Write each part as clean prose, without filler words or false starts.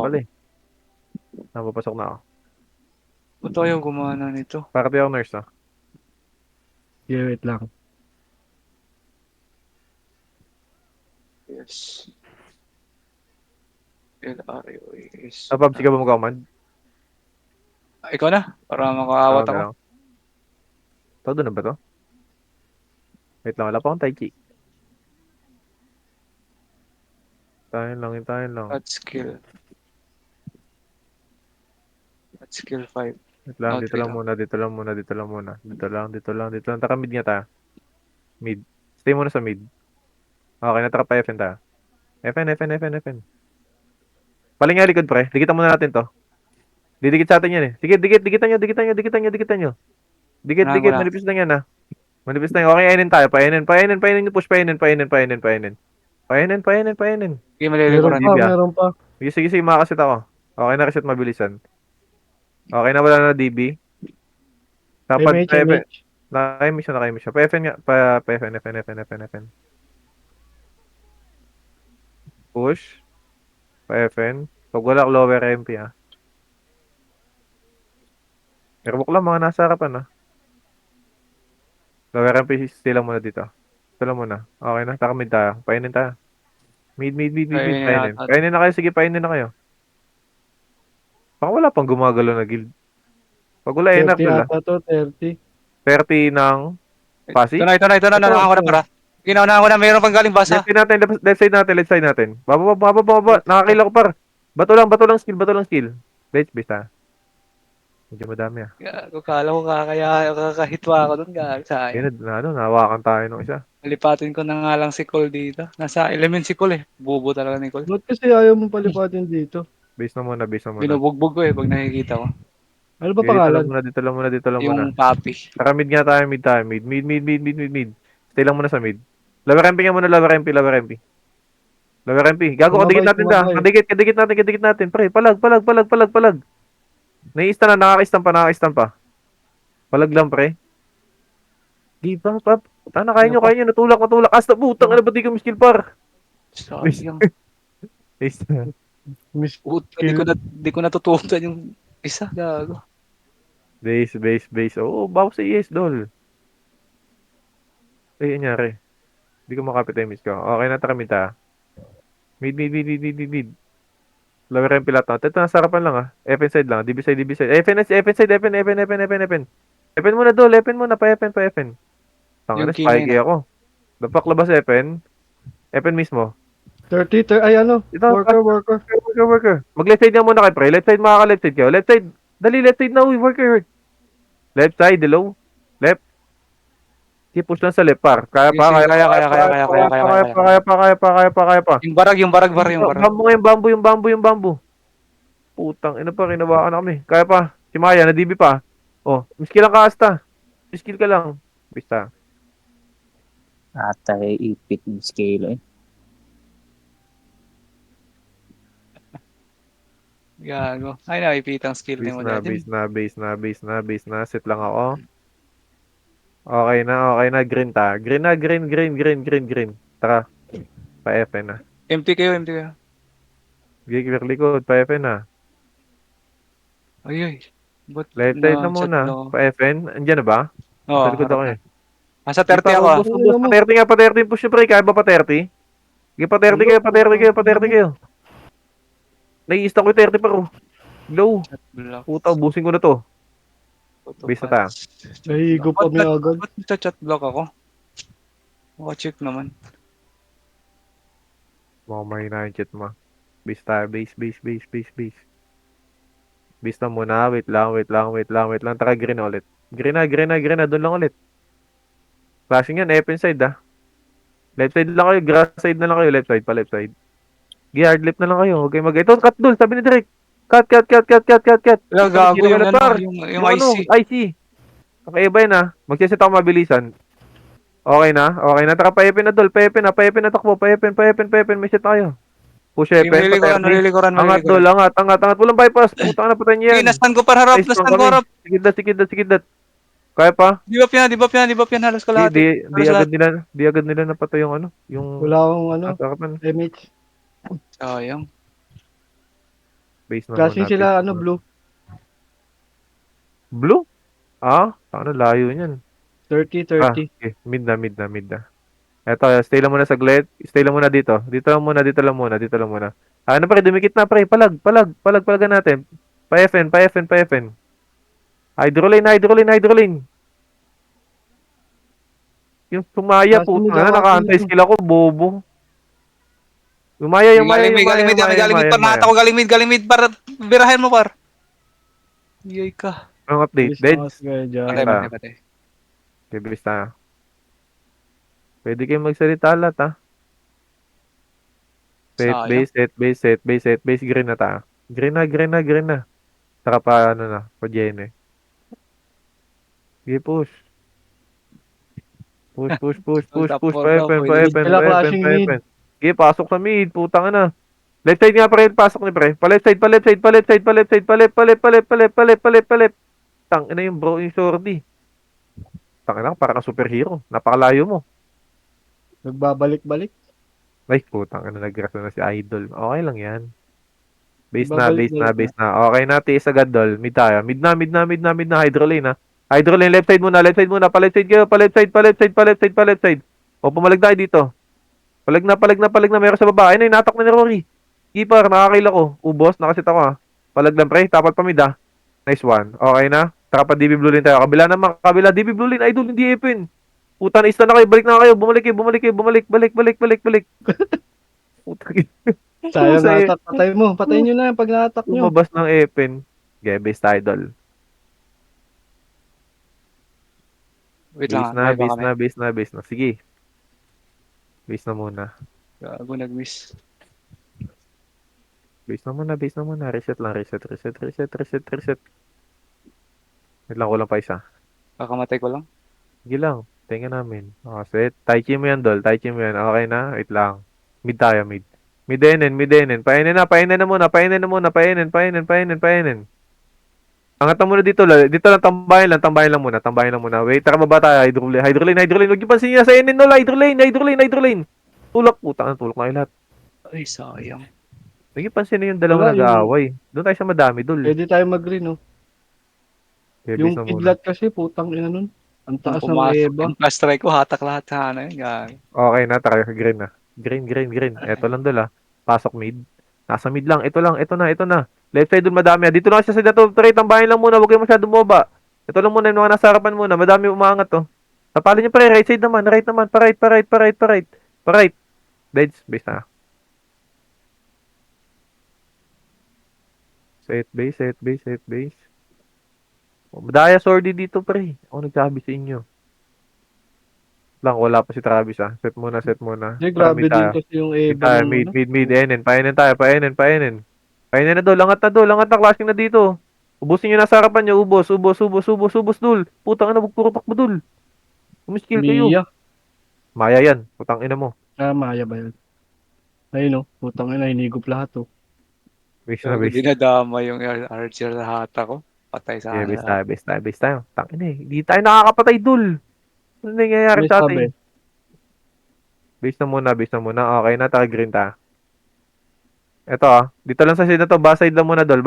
pala eh. Napapasok na ako. Ba't ayaw gumana nito? Parati ako nurse ah. Yeah, wait lang. Yes. LROAS. Pabs, ka ba mag-command? Ikaw na, para makaawat Ako na ako. lang. Todo na ba to? Wait lang, wala pa akong tai chi. Tayo lang. At skill. At skill 5. Wait lang, Oh, dito 3 lang lang. muna, dito lang muna, dito lang muna. Dito lang. Taka mid nga tayo. Mid. Stay muna sa mid. Okay, nataka pa FN tayo. FN. Paling nga likod pre. Dikitan muna natin to. Didikit sa atin yan eh. Sige, dikitan nyo. Unahan ko Dikit. na. Manipis lang yan ah. Manipis lang. Okay, painin tayo. Painin. Push, painin. Painin. Sige, Meron malilikuran pa, ko. DB ah. meron pa. Sige, makakasit ako. Okay na reset mabilisan. Okay na, wala na DB. Dapat MH, pa FN. MH. Naka-miss siya. Pa FN nga. Pa FN. Push. Pa FN. Pag wala lower MP ah. Airbook lang mga nasa harapan ah. Lower MP, stay lang muna dito. Ito lang muna. Okay na, taka mid tayo. Painin tayo. Mid. Kainin Painin. natin. Painin na kayo. Sige, painin na kayo. Baka wala pang gumagalo na guild. Pag wala, 30 enough nila. ata to, 30. 30 ng Pasi. Ito na. Ito, Naunahan ko na, para. Ginaunahan ko na, mayroon pang galing basa. left side natin. Baba. Nakakila ko par. Bato lang skill. Base ta. Medyo madami ah. Gago, kala ko kakahitwa ako dun. Gago, sayang. Yun, nahawakan tayo ng isa. Nalipatin ko na nga lang si Cole dito. Nasa element si Cole eh. Bubo talaga ni Cole. Ba't kasi ayaw mong palipatin dito? Base na muna. Binubugbog ko eh pag nakikita ko. Ano ba Okay, pangalan? dito lang muna. Yung papi. Saka mid nga tayo, mid. Stay lang muna sa mid. Lower MP nga muna, lower MP. Gago, kadikit natin ta. Kadikit natin. Pre, palag. Nakaka-stun pa. Palag lang, pre. Di ba, pap? Kaya nyo. Natulak. Asta, putang, ano ba di ko skill par? Sayang. Base Miss Puta, Kill. di ko natutunan yung isa. Gago. Base. Oo, bawas sa ES, dol. Anyari. Hindi ko makapit yung miss ko. Okay na, taka mid ta. Mid. Lower MP lahat na. Ito, nasa harapan lang ah. FN side lang. DB side. FN side. FN muna, dol. FN muna, pa FN. Tanga Yung na, king spiky na. ako. Dapak labas FN. FN mismo. 30, ay ano? Ito, Worker. worker. Mag-left side nga muna kayo, pre. Left side, makaka-left side kayo. Left side. Dali, left side na, uy, worker. Left side, hello. Left. Sige, push lang sa left, par. Kaya pa. Yung barag. Bambu. Putang, ina pa, kinabakan na kami. Kaya pa. Si Maya, na-DB pa. Oh, miskill lang ka, Asta. Miskill ka lang. Basta. Atay ipit ng scale eh. Gago. Ay, nakipitang skill ni mo dati. Base na. Set lang ako. Okay na. Green ta. Green. Tara. Pa-FN na. MT kayo. Clear likod. Pa-FN na. Ay. Ba't Left side na chat muna. lang? Pa-FN. Andiyan na ba? Oo, Sa likod harap ako na. eh. Nasa 30 ako ah. Ubus. Pa-30 push nyo pre. Kaya ba pa-30? Sige, pa-30 kayo. Nai-stack ko yung 30 pa ro. Low. Block. Puta, ubusin ko na to. Base na tayo. Nahihigo pa may agad. Ba't chat block ako? Check naman. Mukhang mahina yung chat mo. Base tayo. Base. Base na muna. Wait lang. Taka green na ulit. Green na. Doon lang ulit. Flashing yan. F side ah. Left side lang kayo. Grass side na lang kayo. Left side. Hard left na lang kayo. Okay, ito, cut doon. Sabi ni Drake. Cut. Wala, gago yung ano, yung IC. IC. Okay, iba yun ah. Magsiset ako mabilisan. Okay na. Taka pa-Epen na dol. Pa-Epen na takbo. Pa-Epen. May set tayo. Push Epen. Nalilikuran. Angat dol. Angat. Walang bypass. Putang na patay niya yan. Nastan ko para harap. Sikid dat. Kaya pa? Di ba yan? Halos kalahati. Di agad nila napatay yung ano. Yung Wala akong ano, atakapan. MH. Sayang. Base na Flashing muna. sila, base na ano, muna. blue. Blue? Ah, ano layo niyan. 30, Ah, 30. okay. Mid na. Eto, stay lang muna saglit. Stay lang muna dito. Dito lang muna, dito lang muna, dito lang muna. Ano pre, dumikit na pre. Palagan natin. Pa-FN. Hydroline. Yung sumaya Flashing po, mid ano, ako, ate. naka-anti-skill ako, bobo. Yung Galing mid, par. Maya. Nakita ko galing mid, par. Birahin mo, par. Yay ka. Anong update? Bilis na Deads? kasi kayo dyan. Patay, Basta, patay, patay. bibilis tayo. Pwede kayong magsalita lahat, ha? Sayang. Set base, green na tayo. Green na. Saka pa, ano na, pa Jene. Sige, push. Top 4 Pa daw, FN, pwede pa mid. FN, Sila pa FN, flashing pa mid. FN. Sige, pasok sa mid, putang ina. Left side nga, pre, pasok ni pre. Pa left side. Tang ina yung bro, yung shorty. Tang ina, parang kang superhero. Napakalayo mo. Nagbabalik-balik. Ay, putang ina, nag-graso na si Idol. Okay lang yan. Base na. Nagbabalik-balik na. Okay na, tiis agad, dol. Mid tayo. Mid na. Hydro lane, ha. Hydro lane, left side muna. Pa left side kayo. Pa left side. O, pumalag tayo dito. Palag na. Meron sa baba. Ayun na, inatak na ni Rory. Keeper, nakakail ako. Ubos, nakasit ako, ha. Palag lang, pre. Tapal pa mid, ha. Nice one. Okay na. Tara pa DB Blue Lane tayo. Kabila naman. DB Blue Lane. Idol, hindi ipin. Puta na, na kayo. Balik na kayo. Bumalik. Balik. Puta. Sayang Sa'yo. na-attack. Patay mo. Patayin nyo na pag na-attack nyo. Lumabas ng epin. Gebes idol. Wait lang, may ba kami? Base na. Sige. Base na muna. Gago, nag-miss. Base na muna. Reset lang. Reset. Wait lang, kulang pa isa. Kakamatay ko lang. Sige lang. Tingnan namin. Set. Tai chi mo yan, dol. Okay na. Wait lang. Mid tayo, mid. Mid-enen. Painin na muna. Angat na muna dito. Dito lang, tambayan lang muna. Wait, tara baba tayo. Hydroline. Huwag niyo pansin niya sa enen, no. Hydroline. Tulak, putang. Tulak na kayo lahat. Ay, sayang. Huwag niyo pansin na yung dalawang Wala, yung- nag-aaway. Doon tayo sa madami, dul. Pwede tayo mag-green, no? Okay, Yung base na muna. kidlat kasi, putang ina nun. Ang taas ng Pumasok eba. yung flash strike ko, hatak lahat sa ano yun. Gago. Okay na, tara. Green na. Green. Eto lang, dul, ha. Pasok mid. Nasa mid lang. Ito na. Left side doon madami. Dito lang siya sa dato. Try, tambahin lang muna. Huwag kayo masyadong bumaba. Ito lang muna yung mga nasa harapan muna. Madami umangat, to. Napalin niyo pre. Right side naman. Right naman. Pa right. Deads. Base na. Set base. Madaya sordi dito, pre. Ako nagsabi sa inyo. Lang, wala pa si Travis, ha. Set muna. Hindi, Para grabe mid din tayo. kasi yung Mid eba tayo. ng ano. Mid. Painin tayo. Painin na, dol. Langat na. Clashing na dito. Ubusin nyo na sa harapan nyo. Ubos, dul. Putang ina, puro takbo, dul. Umiskill kayo. Mia. Maya yan. Putang ina mo. Maya ba yun? Ayun, no? Putang ina, hinigop lahat, oh. Base na, Gago, base. dinadama yung Archer na hatak ko. Patay sa Yeah, akin. base tayo. Tangin eh. Hindi tayo nakakapatay, dul. Ano nangyayari May sa sabi. atin? Base na muna. Okay na, taga green ta. Eto, dito lang sa side na to. Baside lang muna, dol.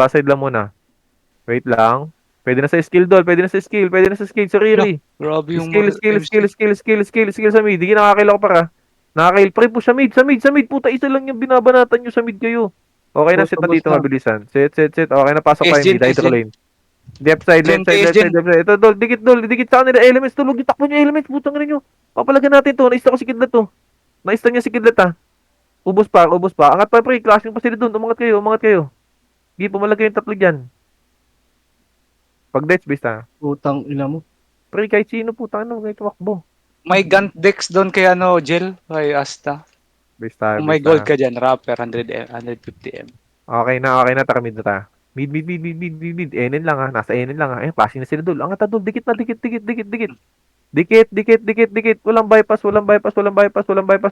Wait lang. Pwede na sa skill, dol. Pwede na sa skill. Sorry. Grabe yung Skill sa mid. Hindi nakakailan ko para. Nakakail. Pre, push sa mid. Puta, isa lang yung binabanatan nyo sa mid kayo. Okay na, set na dito, mabilisan. Set. Okay na, pasok tayo mid. Hydro lane. Left side. Ito, dol. Dikit sa kanila. Elements, tulog. Itakbo nyo elements. Putang rin nyo. Papalagan natin to. Naista ko si Kidlat to. Naista niya si Kidlat, ha. Ubos pa. Angat pa, pre. Clashing pa sila dun. Umangat kayo. Hindi, pumalag yung tatlo dyan. Pag deaths base ha. Putang ina mo. Pre, kahit sino putang ano, kahit tumakbo. May gun decks doon kay ano, Jel, kay Asta. Base tayo, Kung may gold ka dyan, rapper, 150M. Okay na, tara mid na ta. Mid. Enen lang ha, nasa enen lang ha. Ayun, passing na sila dul. Angat na dul, dikit. Dikit. Walang bypass.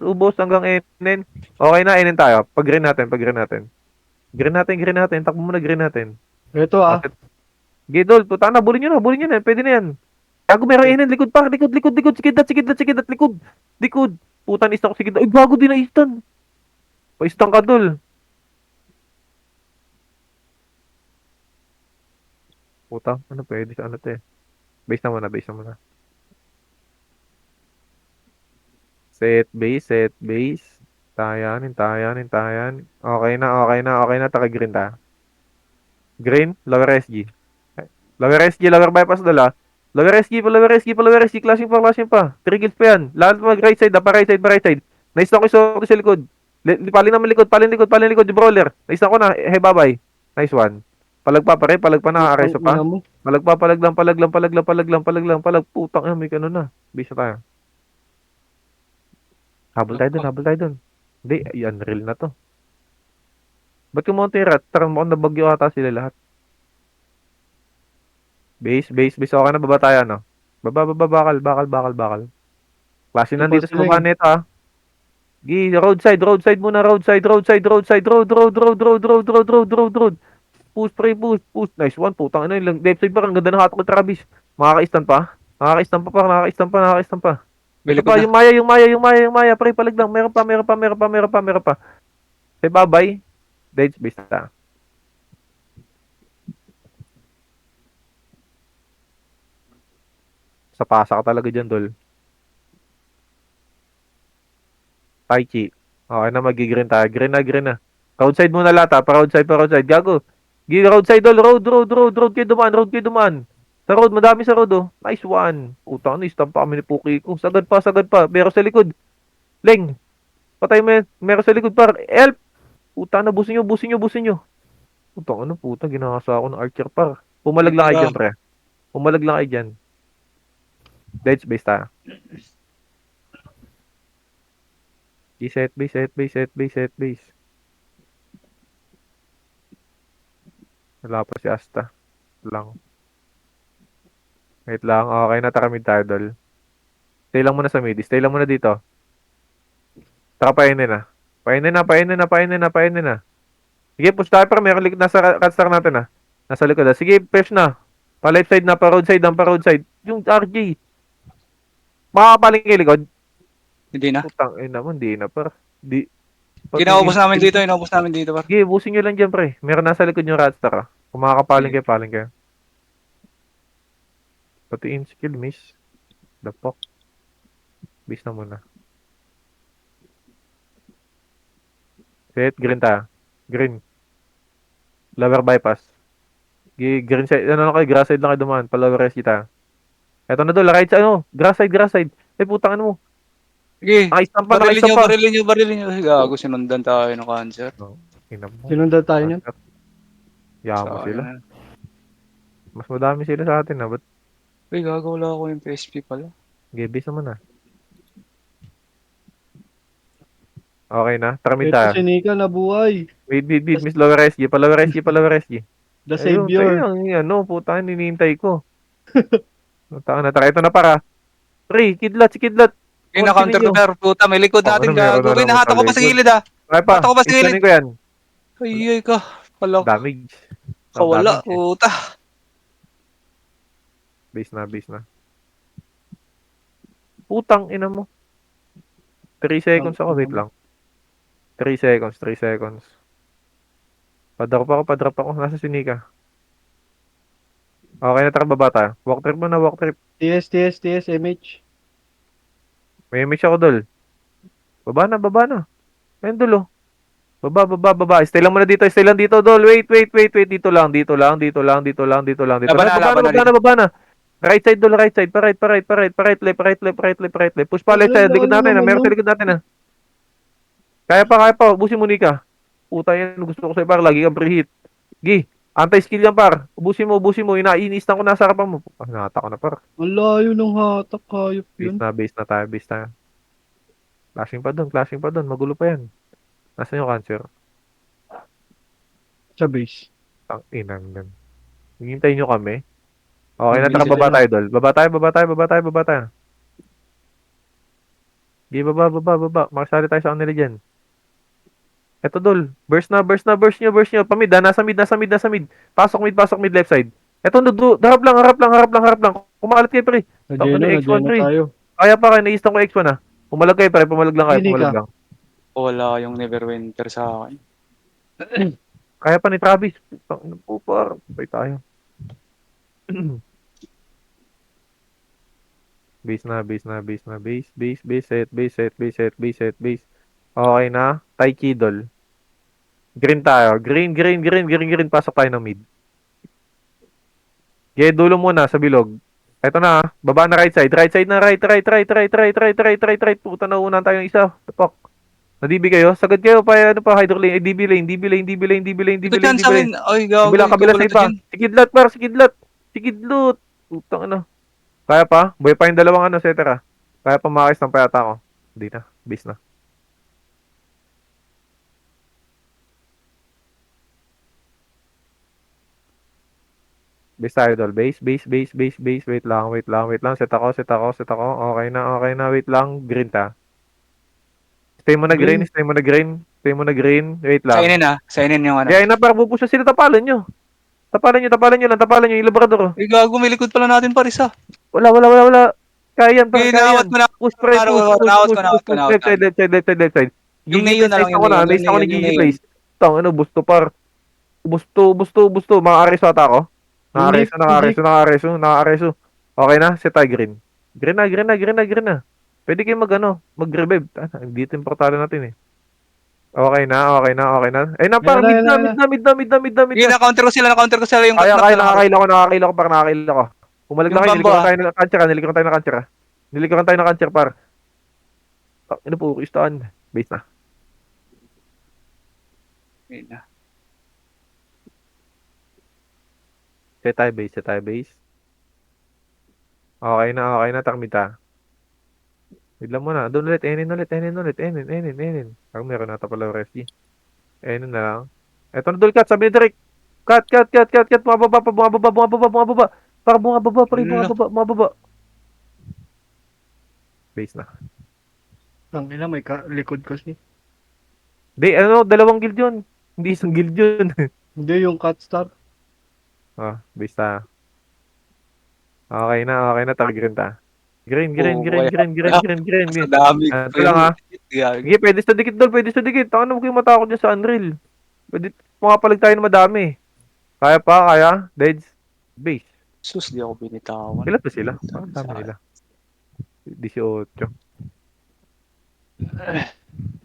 Ubos hanggang enen. Okay na, enen tayo. Pag-green natin. Green natin. Takbo muna, green natin. Ito, ah. Gidol, putang na, bulin nyo na. Pwede na yan. Gago, meron enen. Likod pa. Sikidlat. Likod. Putan, istan ko sikidlat. Ay, bago din na istan. Pa-istan ka, dul. Puta, ano pwede sa ano to eh. Base na muna, base na muna. Set base, set base. Tayanin, tayanin, tayanin. Okay na, okay na, okay na. Taka-green ta. Green, lower SG. Lower SG, lower bypass dala. Lower SG pa, lower SG pa, lower SG. Clashing pa. 3 kills pa yan. Lahat mag right side, pa right side, pa right side. Nice na ko sa likod. Palin naman likod, palin likod, palin likod. Yung brawler. Nice na ko na. Hey, bye-bye. Nice one. Palagpa pa rin, palagpa na. Areso Putang ina pa. mo. Palagpa, palag lang. Putang ina, may ano na. Bisa tayo. Habol tayo dun, habol tayo dun. Hindi, unreal na to. Ba't kumonti rat? Tarang mo nabagyo ata sila lahat. Base. Okay na, baba tayo, no? Baba, bakal. Klase Ano pa nandito sa sila baba eh? nito, ah. Roadside muna, road. Road. Push, pre, push. Nice one, putang ina, yung left side pa, ang ganda ng hatak ni Travis. Makaka-stun pa? Nakaka-stun pa. May Ito likod pa, na. yung Maya, pre, palag lang. Meron pa. Say bye-bye. Dead space na. Sa pasa ka talaga dyan, Dol. Tai Chi. Okay na, mag-green tayo. Green na. Roadside muna lahat, ha. Pa roadside. Gago. Roadside, Dol. Road. Road kayo dumaan. Sa road, madami sa road, oh. Nice one. Utang na, stamp pa kami ni Puki ko. Sagad pa. Meron sa likod. Leng. Patay mo yan. Meron sa likod, par. Help. Utang na, busin nyo. Utang ano, puta. Ginakasa ako ng archer, par. Pumalag lang kayo dyan, pre. Dead space tayo. Set base. Wala pa si Asta. Lang. Wait lang. Okay na, taka mid tayo, Dol. Stay lang muna sa mid. Stay lang muna dito. Taka painin na. Painin na. Sige, push tayo para meron likod. Nasa cutstar natin, ah. Nasa likod, ah. Sige, push na. Pa left side na, pa roadside. Yung RJ. Makakapaling kay likod. Hindi na. Putang ina mo, hindi na, par. Di. Inaubos namin dito, par. Sige, busin nyo lang dyan, pre. Meron nasa likod yung roadstar, ah. Kung makakapaling Sige. kayo, paling kayo. Pati in skill, miss. The fuck. Bis na muna. Set, green ta. Green. Lower bypass. Green side, ano na kayo, grass side lang kayo dumaan. Lower rest kita. Eto na doon, right side, ano, grass side. Ay, putang ano mo. Sige. Nakaistampa Barilin nyo. Gago, sinundan tayo ng cancer. No, ina mo. Sinundan tayo niyan. Yamo Sayang sila. na. Mas madami sila sa atin, ah. Ba't Uy, gago, wala ako yung PSP pala. gibis naman, ah. Okay na, tara mid Ito tayo. si Nika nabuhay. Mid, miss lower SG, pa lower SG. The Ayun, Savior. ang ano, puta, hinihintay ko. Puta na, tara, ito na para. Pre, si Kidlat. Yung na-counter ko, Continue. par. Puta, may likod Oh, natin, ano, meron gago. na Uy, naman nahatak ko pa sa talikod. gilid, ah. Okay pa, Nahatak ko pa sa gilid. istanin ko yan. Ay, ka. Palak. Damage. Kawala, Damage, eh. puta. Base na. Putang ina mo. 3 seconds ako, wait lang. 3 seconds. Padrop ako. Nasa sinika. Okay na, tara baba tayo. Walk trip muna, walk trip. TS, MH. May image ako, Dol. Baba na. Ayun, Dol, oh. Baba. Stay lang muna dito, Dol. Wait. Dito lang. Dito na. Laban na dito. Baba na. Right side, Dol. Right side. Pa right, left. Push pa left Wala, side. Likod layo natin, ah. naman, Meron no? sa likod natin, ah. Kaya pa. Ubusin mo, Nika. Puta yan. Gusto ko sa'yo, par. Lagi kang preheat. Gi. Anti-skill yan, par. Ubusin mo. Iniistan ko nasa harapan mo. Ah, nakata ko na, par. Ang layo ng hatak, hayop yun. Base na tayo. Clashing pa doon. Magulo pa yan. Nasaan yung cancer? Sa base. Ang inang nun. Hintayin nyo kami. Okay na, Mabilis taka sila, baba no? tayo, Dol. Baba tayo. Di, baba. Makasali tayo sa kanila dyan. Eto, Dol. Burst nyo. Pamid, ha. Nasa mid. Pasok mid, left side. Eto, harap lang. Kumalat kayo, pre. Tangan na X1, Na pre. tayo. Kaya pa kayo, naistan ko X1, ha. Pumalag kayo, pre. Pumalag Hindi ka. lang. Wala yung Neverwinter sa akin. Kaya pa ni Travis. Putang ina po, par. Patay tayo. Base na, base na, base na, base, base, base, set, base, set, base, set, base, set, base. Okay na. Tai Kidol. Green tayo. Green, green, green, green, green. Pasok tayo ng mid. Okay, dulo muna sa bilog. Eto na, baba na right side. Right side na, right, right, right, right, right, right, right, right, right. Puta na, unahan tayong isa. Tapok. Na-DB kayo? Sagad kayo pa, ano pa, hydro lane. DB lane, DB lane, DB lane, DB lane, DB Ito lane, dyan DB sa lane. akin. Ay, gago. Kabila, Ikaw kabila wala sa to iba. dyan. Sikidlat, par, sikidlat. Sikidlut. Putang ano. Kaya pa? Buhay pa yung dalawang ano, cetera. Kaya pa makakis ng payata ko. Hindi na, base na. Base tayo, idol. Base, base, base, base, base. Wait lang, wait lang, wait lang. Set ako, set ako, set ako. Okay na, okay na. Wait lang. Green ta. Stay mo na green, Green. stay mo na green. Stay mo na green. Wait Sa lang. inin ah. Sa inin yung ano. Kaya na, para pupush na sila. Tapalan nyo. Tapalan nyo lang. Tapalan nyo yung labrador. Ay, gago. May likod pala natin par isa. Wala, wala, wala, wala. Kaya yan, par, Okay, kaya naawat yan. ko na. Push, pre, Naawat push, ko, push, naawat push, ko, naawat push, ko, push. naawat Left side, left side, left side, left side. Yung Gigi Neo place, na lang, nice yung ako na. Neo, Nice ako ni yung Gigi Neo. place. Tang, ano, busto, par. Busto, busto, busto. Makakareso ata ako. Hindi, Nakakareso. Okay na, set tayo green. Green na, green na, green na, green na. Pwede kayo mag-revive. Dito yung portalo natin eh. Okay na, okay na, okay na. Ay na, par, mid na, mid na, mid na, mid na, mid na, mid Sige, na. na-counter ko sila yung Kaya, knock kaya, na lang. nakakaila ko, par, nakakaila ko. Pumalag Yung lang kayo, bambo, nilikuran tayo ng cancer. Nilikuran tayo ng cancer, par. Ano po, istaan. Base na. Ayun na. Set tayo base, set tayo base. Okay na, takmita. Wait lang muna. Doon ulit, enin. Parang meron nata pala yung refy. Enin na lang. Eto na, dul, cut. Sabi ni Derek. Cut. Bumababa. Parang bumababa. Base na. Ang ina, may likod kasi. Di, ano, dalawang guild yun. Hindi isang guild yun. Hindi, yung cut star. Base na. Okay na, tag-green ta. Green. Sa dami. Ito lang ha. Sige, pwede sa dikit. Ano mo kayo matakot dyan sa Unreal? Pwede, pumapalag tayo na madami. Kaya pa, Deads. Base. Sus, di ako binitawan. Ilan pa sila? Ang dami nila. 18.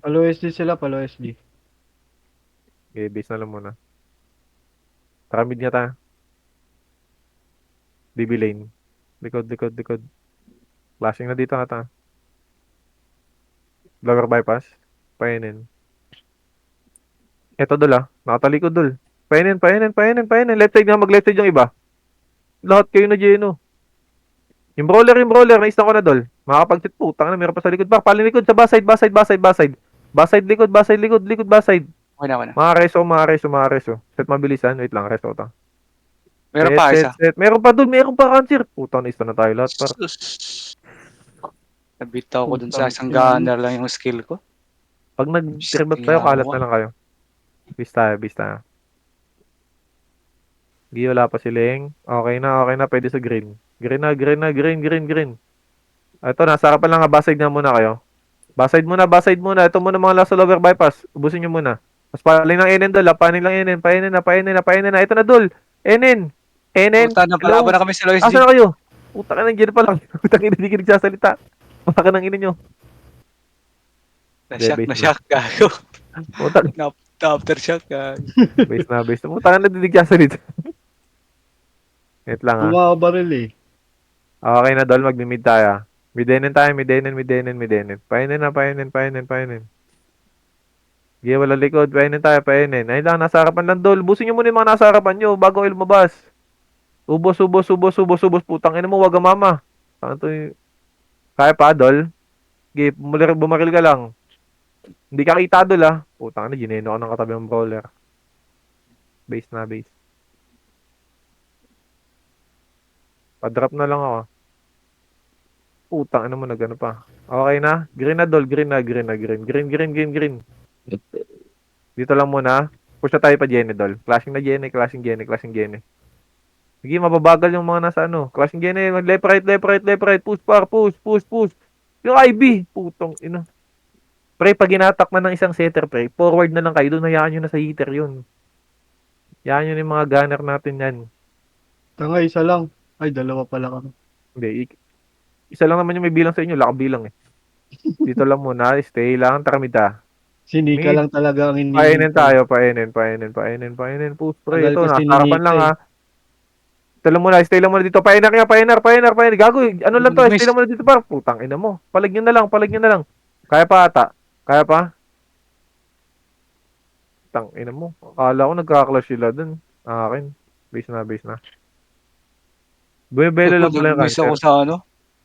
Palo SD sila, palo SD. Okay, base na lang muna. Tara mid niya ta. DB lane. Likod. Flashing na dito ata. Vlogger bypass. Painin. Eto dul Nakatalikod dul. Painin. Left side nga, mag-left side yung iba. Lahat kayo na Geno. Yung brawler. Naistan ko na dul. Makakapag-sit putang na, meron pa sa likod. Palilikod sa baside. Baside likod. Okay na. Makareso. Set mabilisan. Wait lang, reso to. Meron pa isa. Set. Meron pa cancer. Putang na, na tayo lahat. Par. Sus. Nabitaw ko dun Putang sa isang ina. gunner lang yung skill ko. Pag nag-rebuff tayo, kalat na lang kayo. Bis tayo. Hindi, wala pa siling. Okay na. Pwede sa green. Green. Ito, nasa harapan lang nga. Baside nga muna kayo. Baside muna. Ito muna mga last lower bypass. Ubusin nyo muna. Mas paling ng NN dol. Panin lang NN. Painin na. Ito na dol. NN. Puta na, palaban na kami sa Lois G. Asa na kayo? Puta ka ng gin pa lang. Puta ka hindi ka nagsasalita. Puta ka ng ina nyo. Na-shock gago. Puta Aftershock gago. base na. Puta ka na hindi nagsasalita. Wait lang ha. Bumabaril eh. Okay na dol. Mag-mid tayo. Midenin tayo. Painin na. Sige, wala likod. Painin tayo. Ay lang, nasa harapan lang dol. Busin nyo muna yung mga nasa harapan nyo bago kayo lumabas. Ubos. Putang ina mo, wag ang mama. Ano to yung... Kaya pa, dol? Sige, bumaril ka lang. Hindi ka kita, dol Putang ina, gineno ka ng katabi ng brawler. Base. Pa-drop na lang ako. Putang ina mo, nagano pa. Okay na? Green na, dol. Green. Dito lang muna. Push na tayo pa Jenny, dol. Clashing Jenny. Sige, mababagal yung mga nasa ano. Clashing Jenny, left right. Push. Yung IB. Putong ina. Pre, pag inatak na ng isang setter, pre, forward na lang kayo. Doon hayaan nyo na sa heater yun. Hayaan nyo na yung mga gunner natin yan. Tanga, isa lang. Ay, dalawa pala kami. Hindi, isa lang naman yung may bilang sa inyo, wala akong bilang eh. Dito lang muna, stay lang, tara mid ah. Si Nika Mid, lang talaga ang painin hinihintay. tayo, painin. Push pre, Tagal ito, kasi nasa ni harapan Nika lang eh. ah. Stay lang muna dito, painar. Gago, ano lang to, stay Miss. lang muna dito par. Putang ina mo. Palag nyo na lang. Kaya pa ata. Kaya pa? Tang ina mo. Akala ko nagka-clash sila dun. Akin. Base na. Buebelo Ako, lang pala yung nag-miss ako cancer. sa ano.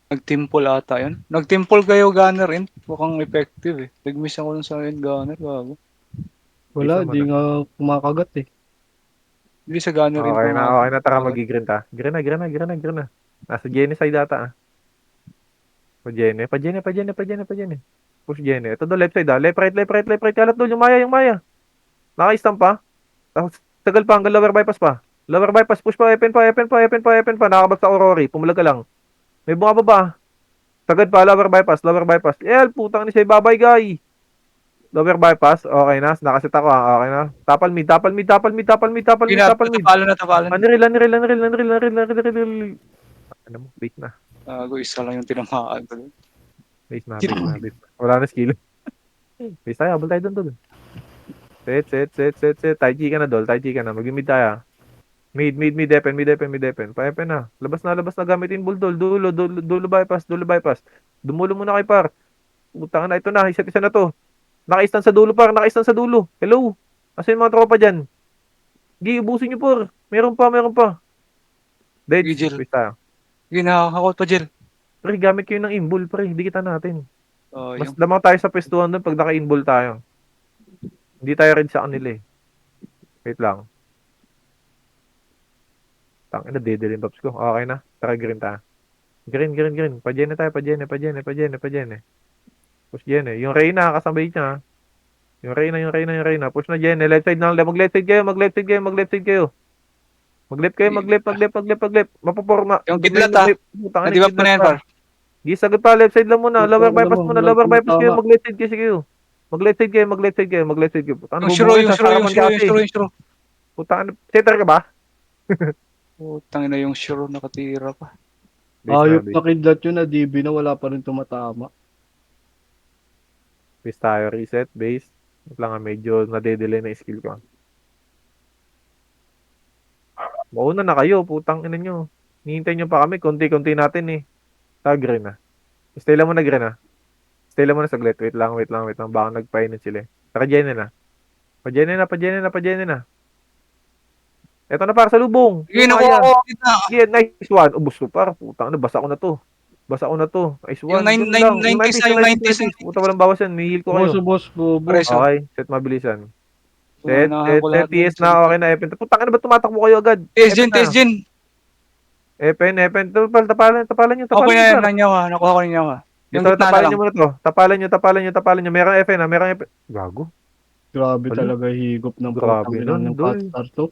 Nag-temple ata yun. Nag-temple kayo gunner rin. Mukhang effective eh. Nag-miss ako dun sa end gunner. Gago. Wala, Base di naman ah. nga kumakagat eh. Hindi sa gunner rin Okay na. Tara, tumagal. mag-green ta. Green na. Nasa Genocide data ah. Pa Gene. Push Gene. Ito do, left side ah. Left, right. Kalat doon, yung Maya. Naka-stamp pa. Tapos, tagal pa, hanggang lower bypass pa. Lower bypass, push pa, open pa. Nakakabag sa Aurori, pumulag ka lang. May bumababa. Sagad pa, lower bypass. Putang ni siya, babay guy. Lower bypass, okay na. Nakasit ako ha, okay na. Tapal mid. Tapalan. Unreal. Ano mo, base na. Gago, isa lang yung tinamaan ko. Base na. Wala na skill. Base tayo, habol tayo doon. Set. Tai Chi ka na, Dol. Mag-mid tayo. Mid, depen. Pa-epen na. Labas na gamitin buldol. Dulo bypass. Dumulo muna kay par. Utang na ito na, isa't isa na to. Naka-stand sa dulo par, Hello. Asa yung mga tropa dyan? Gi, ubusin nyo par. Meron pa. Dead. Gigil. Base tayo. Ginahakakot pa, Jel. Pre, gamit kayo ng imbul, pre. Hindi kita natin. Mas Yung lamang tayo sa pestuhan doon pag naka-imbul tayo. Hindi tayo red sa kanila eh. Wait lang. Tangina, dedelin pops ko. Okay na. Tara, green tayo. Green. Pa-Gene tayo. Push Gene. Yung Reyna, kasabay niya. Yung Reyna. Push na Gene. Left side na lang. Mag-left side kayo. Mag-left. Mapaporma. yung kidlat ah. Putang ina, Nadi ba pa kidlat na yan, pa. par? Di, sagot pa. Left side lang muna. Lower Putang ina bypass mo, muna. walang Lower bypass kayo. tama. Mag-left side kayo. Mag-left side kayo. Putang ina, Yung bubungay yung sa harapan ka kasi. shiro. Putang ina, setter ka ba? Putang ina yung shiro nakatira pa. Ayop Base. na kidlat yun na DB na wala pa rin tumatama. Base tayo. Reset. Base. Wait lang nga, medyo nade-delay na yung skill ko. Mauna na kayo. Putang ina nyo. Hihintay nyo pa kami. Konti-konti natin eh. Green na. Stay lang muna green ah. Stay lang muna saglit. Wait lang. Baka nagpainit sila eh. Naka-Gene na. Pa-Gene na. Eto na para sa lubong. Sige, Yung nakuha Maya. ko. Kita. Yeah, nice one. Ubus ko par. Putang ina. Basa ko na to. Nice Yung one. Ganun lang. Yung 90s 90s, na, yung yung 90s. 90s. Puta, walang bawas yan. May heal ko kayo. Boss, bobo. Preso. Okay. Set mabilisan. Punahan ko lahat TS dun sa na. likod. Okay na. Epen. Putang ina ba tumatakbo kayo agad? Epen na. TS Gen. Epen. Tapalan nyo. Okay na yan, Par. nanyawa. Nakuha ko nanyawa. Yung Dito, gitna na tapalan lang. nyo muna to. Tapalan nyo. Merong FN na. Gago. Grabe Wala. talaga higop ng putang Grabe ina nun, ng dol. Catstar to.